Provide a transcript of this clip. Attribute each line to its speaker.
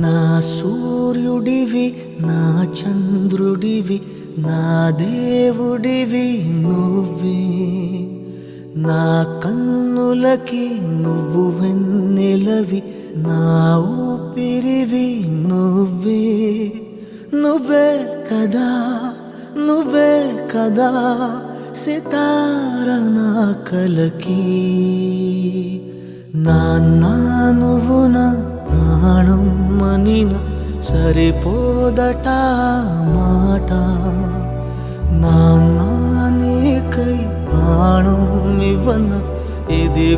Speaker 1: నా సూర్యుడివి నా చంద్రుడివి నా దేవుడివి నువ్వే, నా కన్నులకి నువ్వు వెన్నెలవి, నా ఊపిరివి నువ్వే. నువ్వే కదా నువ్వే కదా సితార నా కలకి, నాన్నా నువ్వు నా ప్రాణం మనిన సరిపోదట మాట. నాన్నా నీకై ప్రాణం ఇవ్వన ఇది